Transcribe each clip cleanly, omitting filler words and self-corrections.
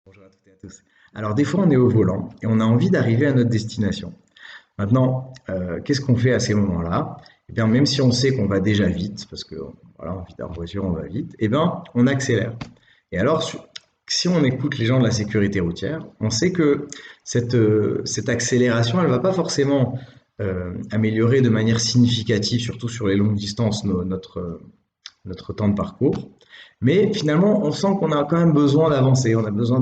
Bonjour à toutes et à tous. Alors des fois on est au volant et on a envie d'arriver à notre destination. Maintenant, qu'est-ce qu'on fait à ces moments-là? Eh bien, même si on sait qu'on va déjà vite, parce que voilà, on vit en voiture, on va vite, eh bien, on accélère. Et alors, si on écoute les gens de la sécurité routière, on sait que cette accélération, elle va pas forcément améliorer de manière significative, surtout sur les longues distances, notre temps de parcours. Mais finalement, on sent qu'on a quand même besoin d'avancer, on a besoin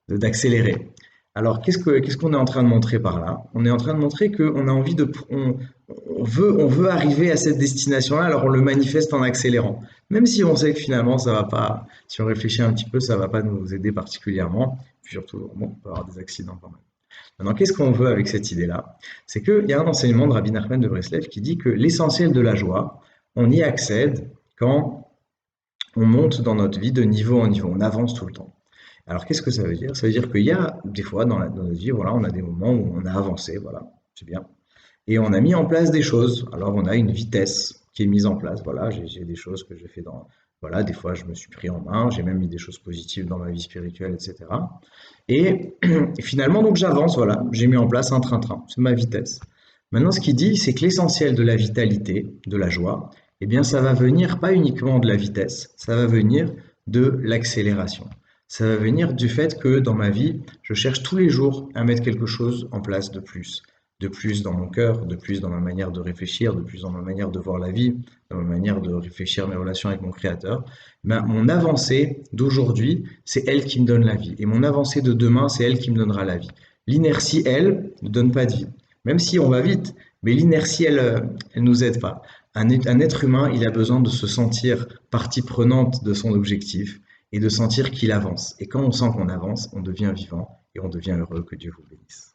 d'accélérer. Alors, qu'est-ce qu'on est en train de montrer par là? On est en train de montrer qu'on a envie on veut arriver à cette destination-là, alors on le manifeste en accélérant. Même si on sait que finalement, ça va pas, si on réfléchit un petit peu, ça va pas nous aider particulièrement. Puis surtout, bon, on peut avoir des accidents quand même. Maintenant, qu'est-ce qu'on veut avec cette idée-là? C'est qu'il y a un enseignement de Rabbi Nachman de Breslev qui dit que l'essentiel de la joie, on y accède quand on monte dans notre vie de niveau en niveau, on avance tout le temps. Alors qu'est-ce que ça veut dire? Ça veut dire qu'il y a des fois dans notre vie, voilà, on a des moments où on a avancé, voilà, c'est bien. Et on a mis en place des choses. Alors on a une vitesse qui est mise en place. Voilà, j'ai des choses que j'ai fait dans, voilà, des fois je me suis pris en main, j'ai même mis des choses positives dans ma vie spirituelle, etc. Et finalement donc j'avance, voilà, j'ai mis en place un train-train, c'est ma vitesse. Maintenant ce qu'il dit, c'est que l'essentiel de la vitalité, de la joie, eh bien ça va venir pas uniquement de la vitesse, ça va venir de l'accélération. Ça va venir du fait que dans ma vie, je cherche tous les jours à mettre quelque chose en place de plus dans mon cœur, de plus dans ma manière de réfléchir, de plus dans ma manière de voir la vie, dans ma manière de réfléchir mes relations avec mon créateur. Ben, mon avancée d'aujourd'hui, c'est elle qui me donne la vie. Et mon avancée de demain, c'est elle qui me donnera la vie. L'inertie, elle, ne donne pas de vie. Même si on va vite, mais l'inertie, elle nous aide pas. Un être humain, il a besoin de se sentir partie prenante de son objectif et de sentir qu'il avance. Et quand on sent qu'on avance, on devient vivant et on devient heureux. Que Dieu vous bénisse.